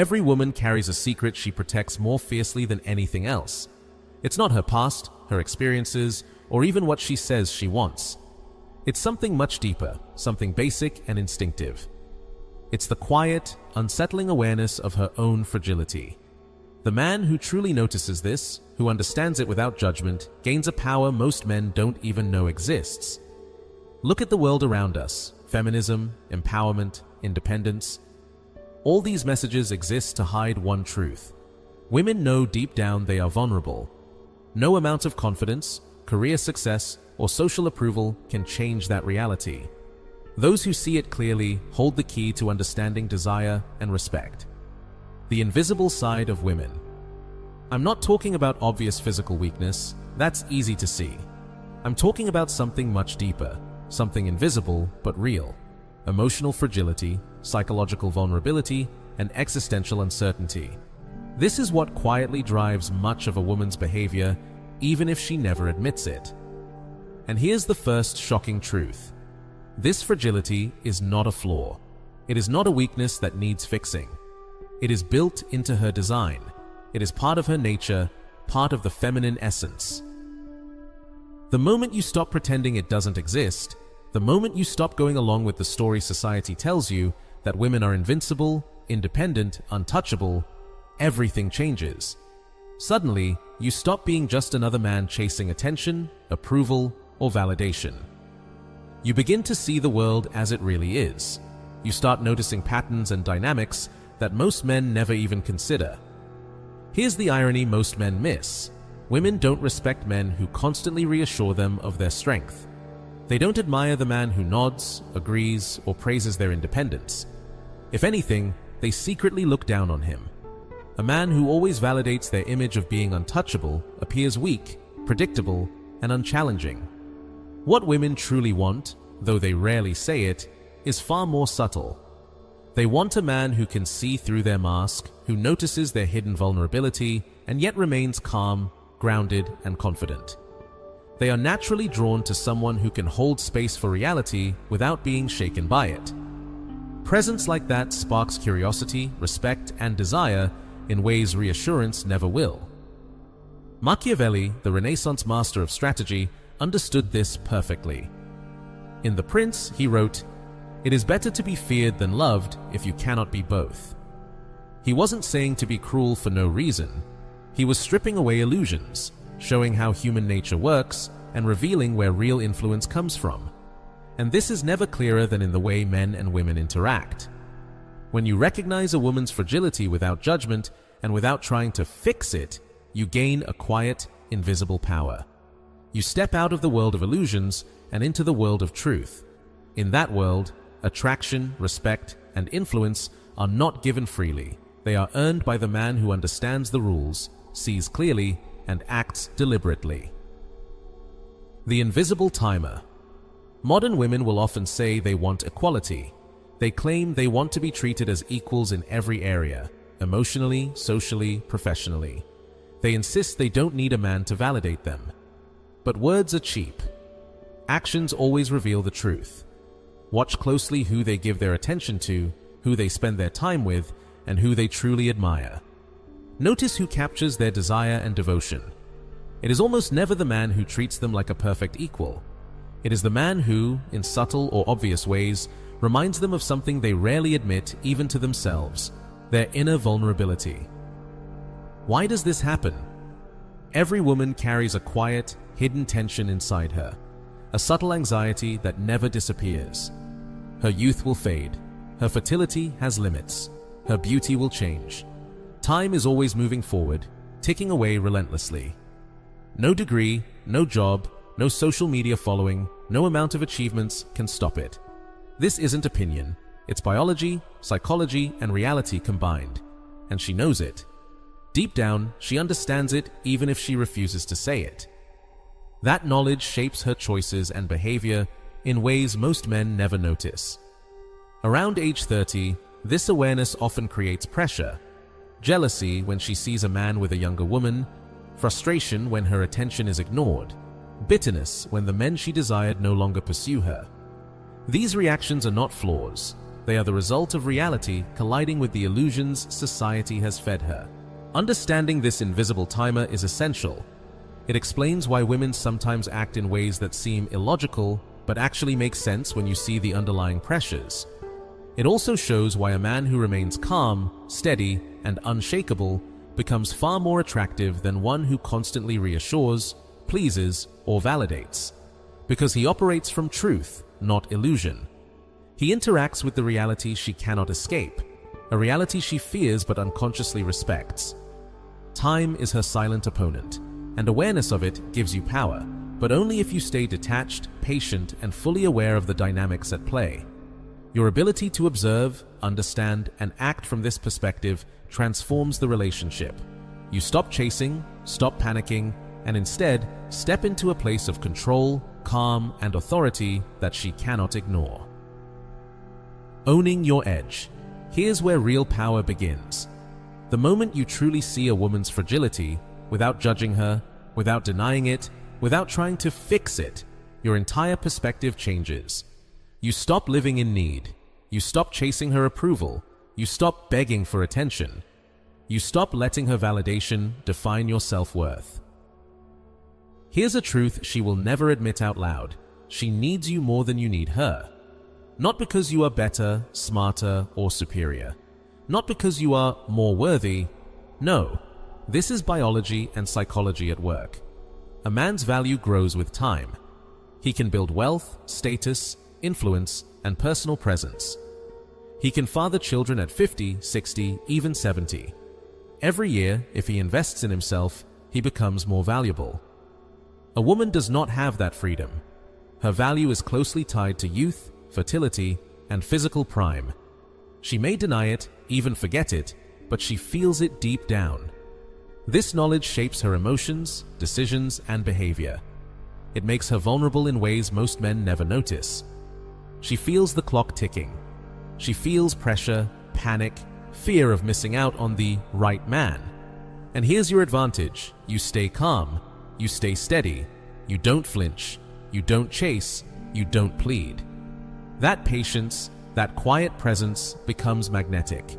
Every woman carries a secret she protects more fiercely than anything else. It's not her past, her experiences, or even what she says she wants. It's something much deeper, something basic and instinctive. It's the quiet, unsettling awareness of her own fragility. The man who truly notices this, who understands it without judgment, gains a power most men don't even know exists. Look at the world around us: feminism, empowerment, independence. All these messages exist to hide one truth. Women know deep down they are vulnerable. No amount of confidence, career success, or social approval can change that reality. Those who see it clearly hold the key to understanding desire and respect. The invisible side of women. I'm not talking about obvious physical weakness. That's easy to see. I'm talking about something much deeper, something invisible but real. Emotional fragility, psychological vulnerability, and existential uncertainty. This is what quietly drives much of a woman's behavior, even if she never admits it. And here's the first shocking truth. This fragility is not a flaw. It is not a weakness that needs fixing. It is built into her design. It is part of her nature, part of the feminine essence. The moment you stop pretending it doesn't exist, the moment you stop going along with the story society tells you that women are invincible, independent, untouchable, everything changes. Suddenly, you stop being just another man chasing attention, approval, or validation. You begin to see the world as it really is. You start noticing patterns and dynamics that most men never even consider. Here's the irony most men miss. Women don't respect men who constantly reassure them of their strength. They don't admire the man who nods, agrees, or praises their independence. If anything, they secretly look down on him. A man who always validates their image of being untouchable appears weak, predictable, and unchallenging. What women truly want, though they rarely say it, is far more subtle. They want a man who can see through their mask, who notices their hidden vulnerability, and yet remains calm, grounded, and confident. They are naturally drawn to someone who can hold space for reality without being shaken by it. Presence like that sparks curiosity, respect, and desire in ways reassurance never will. Machiavelli, the Renaissance master of strategy, understood this perfectly. In The Prince, he wrote, "It is better to be feared than loved if you cannot be both." He wasn't saying to be cruel for no reason. He was stripping away illusions, showing how human nature works, and revealing where real influence comes from. And this is never clearer than in the way men and women interact. When you recognize a woman's fragility without judgment and without trying to fix it, you gain a quiet, invisible power. You step out of the world of illusions and into the world of truth. In that world, attraction, respect, and influence are not given freely. They are earned by the man who understands the rules, sees clearly, and acts deliberately. The invisible timer. Modern women will often say they want equality. They claim they want to be treated as equals in every area, emotionally, socially, professionally. They insist they don't need a man to validate them. But words are cheap. Actions always reveal the truth. Watch closely who they give their attention to, who they spend their time with, and who they truly admire. Notice who captures their desire and devotion. It is almost never the man who treats them like a perfect equal. It is the man who, in subtle or obvious ways, reminds them of something they rarely admit even to themselves, their inner vulnerability. Why does this happen? Every woman carries a quiet, hidden tension inside her, a subtle anxiety that never disappears. Her youth will fade. Her fertility has limits. Her beauty will change. Time is always moving forward, ticking away relentlessly. No degree, no job, no social media following, no amount of achievements can stop it. This isn't opinion. It's biology, psychology, and reality combined. And she knows it. Deep down, she understands it even if she refuses to say it. That knowledge shapes her choices and behavior in ways most men never notice. Around age 30, this awareness often creates pressure. Jealousy when she sees a man with a younger woman, frustration when her attention is ignored, bitterness when the men she desired no longer pursue her. These reactions are not flaws. They are the result of reality colliding with the illusions society has fed her. Understanding this invisible timer is essential. It explains why women sometimes act in ways that seem illogical, but actually make sense when you see the underlying pressures. It also shows why a man who remains calm, steady, and unshakable becomes far more attractive than one who constantly reassures, pleases, or validates. Because he operates from truth, not illusion. He interacts with the reality she cannot escape, a reality she fears but unconsciously respects. Time is her silent opponent, and awareness of it gives you power, but only if you stay detached, patient, and fully aware of the dynamics at play. Your ability to observe, understand, and act from this perspective transforms the relationship. You stop chasing, stop panicking, and instead step into a place of control, calm, and authority that she cannot ignore. Owning your edge. Here's where real power begins. The moment you truly see a woman's fragility, without judging her, without denying it, without trying to fix it, your entire perspective changes. You stop living in need. You stop chasing her approval. You stop begging for attention. You stop letting her validation define your self-worth. Here's a truth she will never admit out loud. She needs you more than you need her. Not because you are better, smarter, or superior. Not because you are more worthy. No, this is biology and psychology at work. A man's value grows with time. He can build wealth, status, influence, and personal presence. He can father children at 50, 60, even 70. Every year, if he invests in himself, he becomes more valuable. A woman does not have that freedom. Her value is closely tied to youth, fertility, and physical prime. She may deny it, even forget it, but she feels it deep down. This knowledge shapes her emotions, decisions, and behavior. It makes her vulnerable in ways most men never notice. She feels the clock ticking. She feels pressure, panic, fear of missing out on the right man. And here's your advantage. You stay calm. You stay steady. You don't flinch. You don't chase. You don't plead. That patience, that quiet presence becomes magnetic.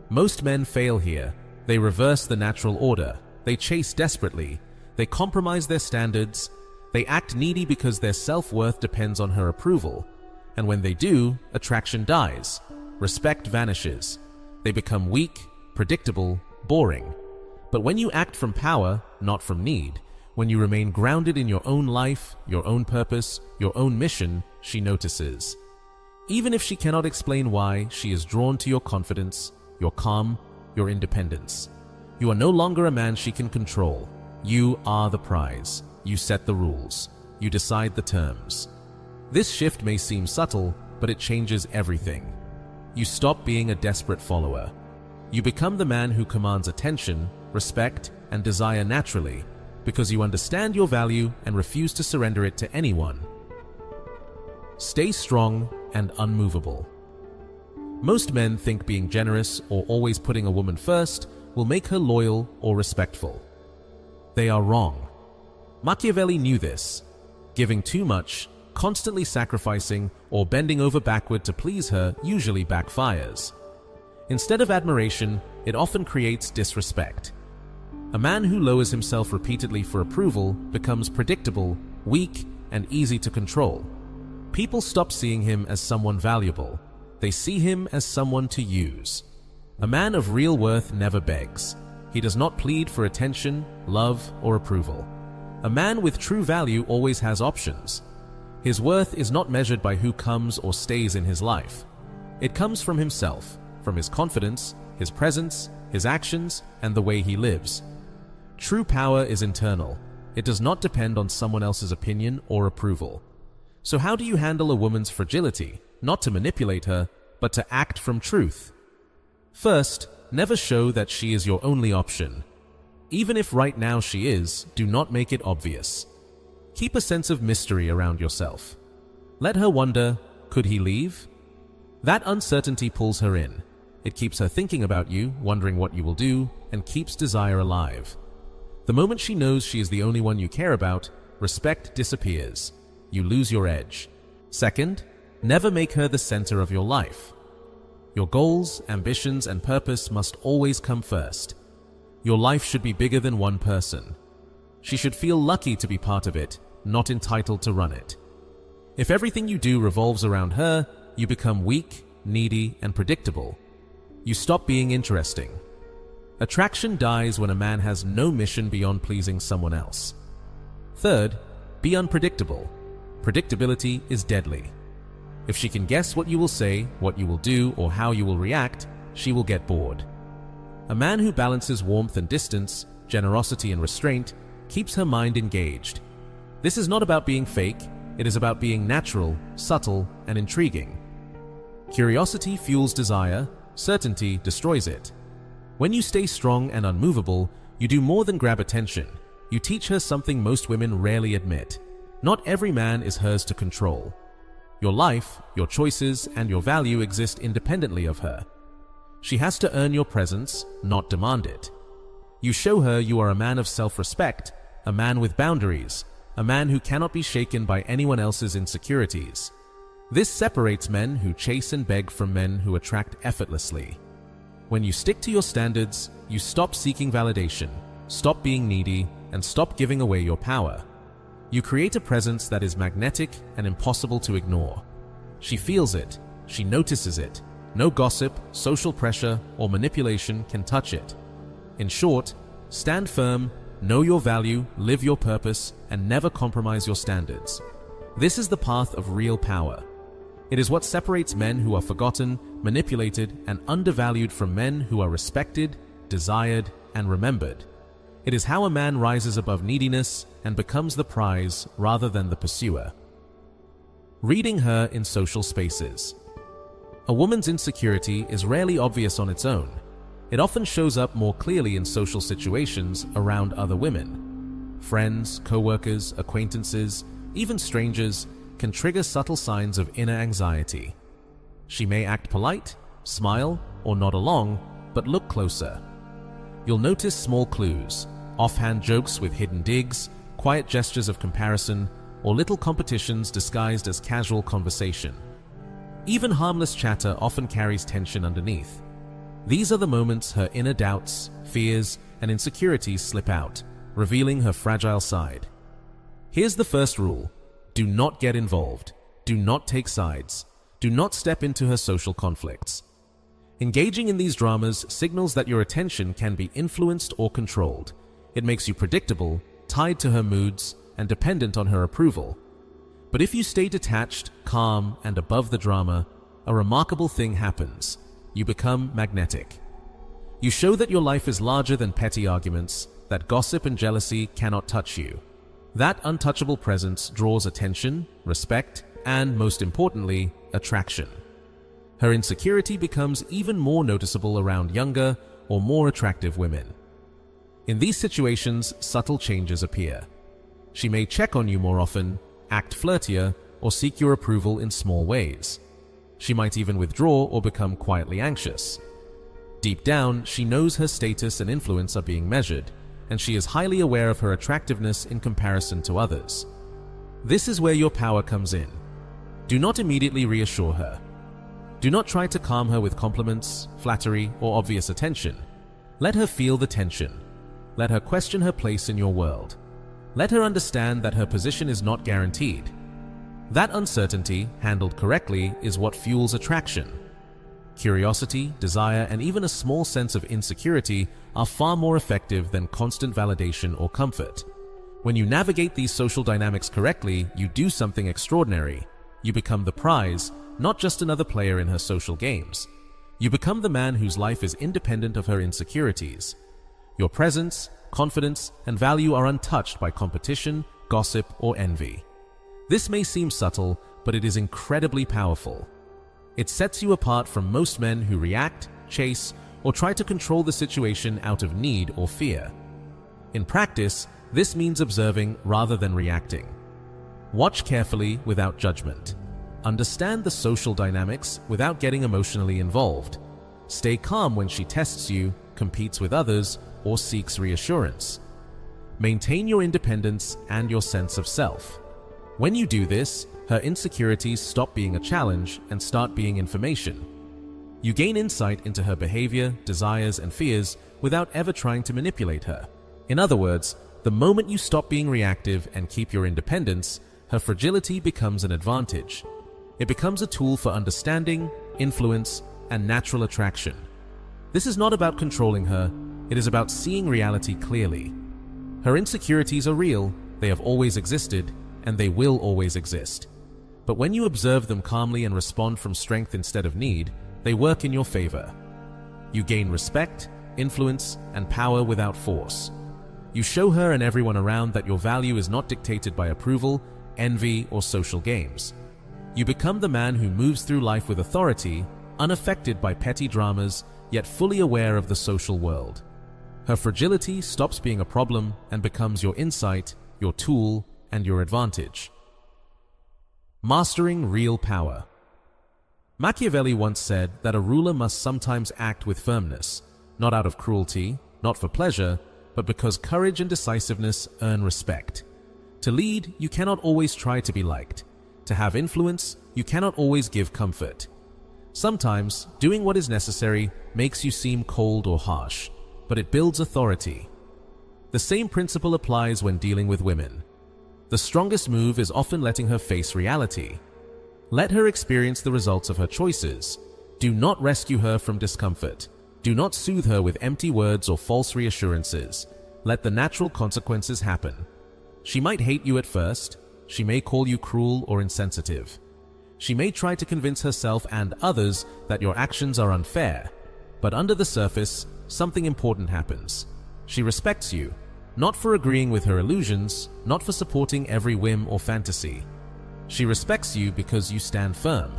Most men fail here. They reverse the natural order. They chase desperately. They compromise their standards. They act needy because their self-worth depends on her approval. And when they do, attraction dies. Respect vanishes. They become weak, predictable, boring. But when you act from power, not from need, when you remain grounded in your own life, your own purpose, your own mission, she notices. Even if she cannot explain why, she is drawn to your confidence, your calm, your independence. You are no longer a man she can control. You are the prize. You set the rules. You decide the terms. This shift may seem subtle, but it changes everything. You stop being a desperate follower. You become the man who commands attention, respect, and desire naturally, because you understand your value and refuse to surrender it to anyone. Stay strong and unmovable. Most men think being generous or always putting a woman first will make her loyal or respectful. They are wrong. Machiavelli knew this. Giving too much, constantly sacrificing, or bending over backward to please her usually backfires. Instead of admiration, it often creates disrespect. A man who lowers himself repeatedly for approval becomes predictable, weak, and easy to control. People stop seeing him as someone valuable. They see him as someone to use. A man of real worth never begs. He does not plead for attention, love, or approval. A man with true value always has options. His worth is not measured by who comes or stays in his life. It comes from himself, from his confidence, his presence, his actions, and the way he lives. True power is internal. It does not depend on someone else's opinion or approval. So how do you handle a woman's fragility? Not to manipulate her, but to act from truth. First, never show that she is your only option. Even if right now she is, do not make it obvious. Keep a sense of mystery around yourself. Let her wonder, could he leave? That uncertainty pulls her in. It keeps her thinking about you, wondering what you will do, and keeps desire alive. The moment she knows she is the only one you care about, respect disappears. You lose your edge. Second, never make her the center of your life. Your goals, ambitions, and purpose must always come first. Your life should be bigger than one person. She should feel lucky to be part of it, not entitled to run it. If everything you do revolves around her, you become weak, needy, and predictable. You stop being interesting. Attraction dies when a man has no mission beyond pleasing someone else. Third, be unpredictable. Predictability is deadly. If she can guess what you will say, what you will do, or how you will react, she will get bored. A man who balances warmth and distance, generosity and restraint, keeps her mind engaged. This is not about being fake, it is about being natural, subtle, and intriguing. Curiosity fuels desire, certainty destroys it. When you stay strong and unmovable, you do more than grab attention. You teach her something most women rarely admit. Not every man is hers to control. Your life, your choices, and your value exist independently of her. She has to earn your presence, not demand it. You show her you are a man of self-respect, a man with boundaries, a man who cannot be shaken by anyone else's insecurities. This separates men who chase and beg from men who attract effortlessly. When you stick to your standards, you stop seeking validation, stop being needy, and stop giving away your power. You create a presence that is magnetic and impossible to ignore. She feels it, she notices it. No gossip, social pressure, or manipulation can touch it. In short, stand firm, know your value, live your purpose, and never compromise your standards. This is the path of real power. It is what separates men who are forgotten, manipulated, and undervalued from men who are respected, desired, and remembered. It is how a man rises above neediness and becomes the prize rather than the pursuer. Reading her in social spaces. A woman's insecurity is rarely obvious on its own. It often shows up more clearly in social situations around other women. Friends, co-workers, acquaintances, even strangers can trigger subtle signs of inner anxiety. She may act polite, smile, or nod along, but look closer. You'll notice small clues, offhand jokes with hidden digs, quiet gestures of comparison, or little competitions disguised as casual conversation. Even harmless chatter often carries tension underneath. These are the moments her inner doubts, fears, and insecurities slip out, revealing her fragile side. Here's the first rule: do not get involved. Do not take sides. Do not step into her social conflicts. Engaging in these dramas signals that your attention can be influenced or controlled. It makes you predictable, tied to her moods, and dependent on her approval. But if you stay detached, calm, and above the drama, a remarkable thing happens. You become magnetic. You show that your life is larger than petty arguments, that gossip and jealousy cannot touch you. That untouchable presence draws attention, respect, and, most importantly, attraction. Her insecurity becomes even more noticeable around younger or more attractive women. In these situations, subtle changes appear. She may check on you more often, act flirtier, or seek your approval in small ways. She might even withdraw or become quietly anxious. Deep down, she knows her status and influence are being measured, and she is highly aware of her attractiveness in comparison to others. This is where your power comes in. Do not immediately reassure her. Do not try to calm her with compliments, flattery, or obvious attention. Let her feel the tension. Let her question her place in your world. Let her understand that her position is not guaranteed. That uncertainty, handled correctly, is what fuels attraction. Curiosity, desire, and even a small sense of insecurity are far more effective than constant validation or comfort. When you navigate these social dynamics correctly, you do something extraordinary. You become the prize, not just another player in her social games. You become the man whose life is independent of her insecurities. Your presence, confidence, and value are untouched by competition, gossip, or envy. This may seem subtle, but it is incredibly powerful. It sets you apart from most men who react, chase, or try to control the situation out of need or fear. In practice, this means observing rather than reacting. Watch carefully without judgment. Understand the social dynamics without getting emotionally involved. Stay calm when she tests you, competes with others, or seeks reassurance. Maintain your independence and your sense of self. When you do this, her insecurities stop being a challenge and start being information. You gain insight into her behavior, desires, and fears without ever trying to manipulate her. In other words, the moment you stop being reactive and keep your independence, her fragility becomes an advantage. It becomes a tool for understanding, influence, and natural attraction. This is not about controlling her, it is about seeing reality clearly. Her insecurities are real, they have always existed, and they will always exist. But when you observe them calmly and respond from strength instead of need, they work in your favor. You gain respect, influence, and power without force. You show her and everyone around that your value is not dictated by approval, envy, or social games. You become the man who moves through life with authority, unaffected by petty dramas, yet fully aware of the social world. Her fragility stops being a problem and becomes your insight, your tool, and your advantage. Mastering real power. Machiavelli once said that a ruler must sometimes act with firmness, not out of cruelty, not for pleasure, but because courage and decisiveness earn respect. To lead, you cannot always try to be liked. To have influence, you cannot always give comfort. Sometimes, doing what is necessary makes you seem cold or harsh, but it builds authority. The same principle applies when dealing with women. The strongest move is often letting her face reality. Let her experience the results of her choices. Do not rescue her from discomfort. Do not soothe her with empty words or false reassurances. Let the natural consequences happen. She might hate you at first. She may call you cruel or insensitive. She may try to convince herself and others that your actions are unfair. But under the surface, something important happens. She respects you, not for agreeing with her illusions, not for supporting every whim or fantasy. She respects you because you stand firm.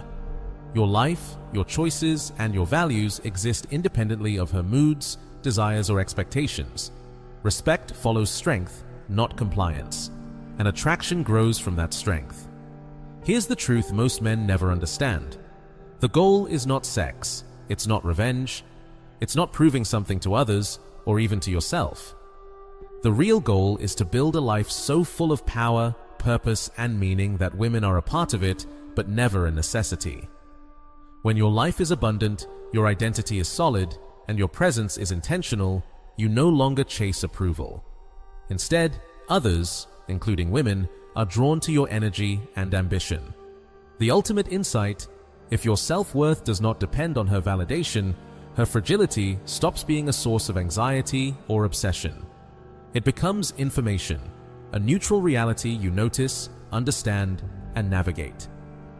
Your life, your choices, and your values exist independently of her moods, desires, or expectations. Respect follows strength, not compliance, and attraction grows from that strength. Here's the truth most men never understand. The goal is not sex, it's not revenge, it's not proving something to others or even to yourself. The real goal is to build a life so full of power, purpose, and meaning that women are a part of it, but never a necessity. When your life is abundant, your identity is solid, and your presence is intentional, you no longer chase approval. Instead, others, including women, are drawn to your energy and ambition. The ultimate insight: if your self-worth does not depend on her validation, her fragility stops being a source of anxiety or obsession. It becomes information, a neutral reality you notice, understand, and navigate.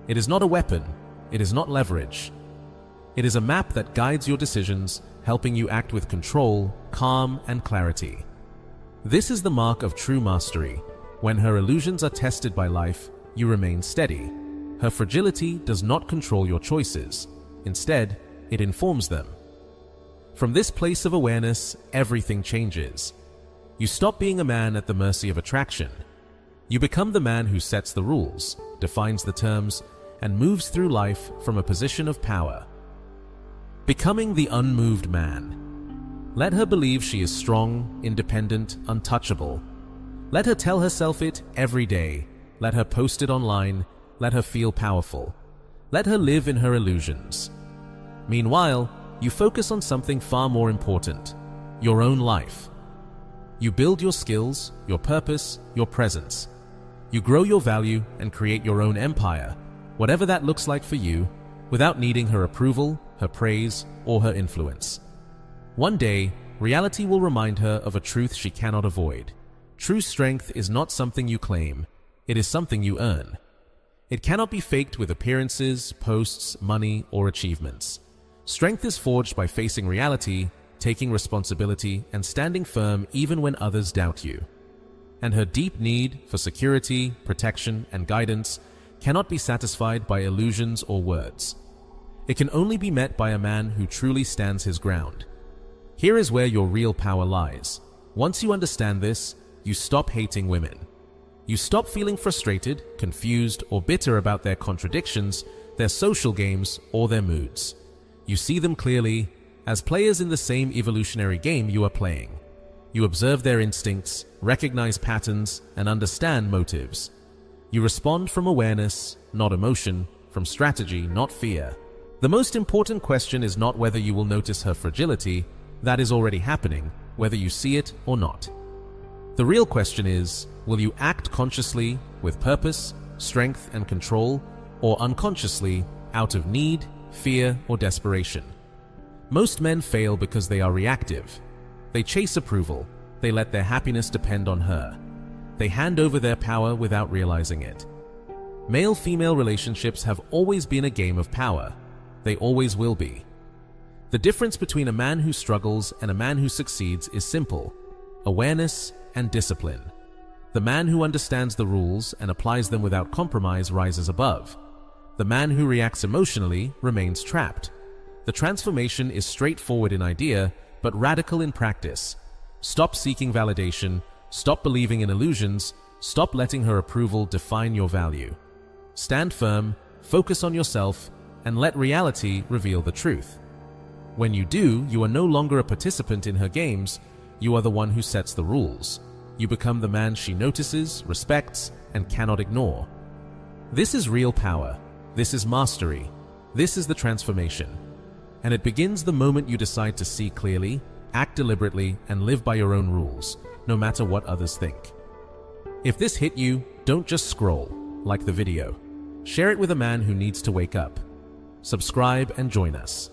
It is not a weapon, it is not leverage. It is a map that guides your decisions, helping you act with control, calm, and clarity. This is the mark of true mastery. When her illusions are tested by life, you remain steady. Her fragility does not control your choices. Instead, it informs them. From this place of awareness, everything changes. You stop being a man at the mercy of attraction. You become the man who sets the rules, defines the terms, and moves through life from a position of power. Becoming the unmoved man. Let her believe she is strong, independent, untouchable. Let her tell herself it every day. Let her post it online. Let her feel powerful. Let her live in her illusions. Meanwhile, you focus on something far more important: your own life. You build your skills, your purpose, your presence. You grow your value and create your own empire, whatever that looks like for you, without needing her approval, her praise, or her influence. One day, reality will remind her of a truth she cannot avoid. True strength is not something you claim, it is something you earn. It cannot be faked with appearances, posts, money, or achievements. Strength is forged by facing reality, taking responsibility, and standing firm even when others doubt you. And her deep need for security, protection, and guidance cannot be satisfied by illusions or words. It can only be met by a man who truly stands his ground. Here is where your real power lies. Once you understand this, you stop hating women. You stop feeling frustrated, confused, or bitter about their contradictions, their social games, or their moods. You see them clearly as players in the same evolutionary game you are playing. You observe their instincts, recognize patterns, and understand motives. You respond from awareness, not emotion, from strategy, not fear. The most important question is not whether you will notice her fragility, that is already happening, whether you see it or not. The real question is, will you act consciously, with purpose, strength, and control, or unconsciously, out of need, fear, or desperation? Most men fail because they are reactive. They chase approval. They let their happiness depend on her. They hand over their power without realizing it. Male-female relationships have always been a game of power. They always will be. The difference between a man who struggles and a man who succeeds is simple: awareness and discipline. The man who understands the rules and applies them without compromise rises above. The man who reacts emotionally remains trapped. The transformation is straightforward in idea, but radical in practice. Stop seeking validation, stop believing in illusions, stop letting her approval define your value. Stand firm, focus on yourself, and let reality reveal the truth. When you do, you are no longer a participant in her games, you are the one who sets the rules. You become the man she notices, respects, and cannot ignore. This is real power. This is mastery. This is the transformation. And it begins the moment you decide to see clearly, act deliberately, and live by your own rules, no matter what others think. If this hit you, don't just scroll, like the video. Share it with a man who needs to wake up. Subscribe and join us.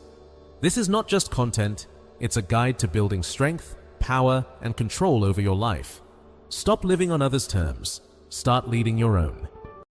This is not just content, it's a guide to building strength, power, and control over your life. Stop living on others' terms. Start leading your own.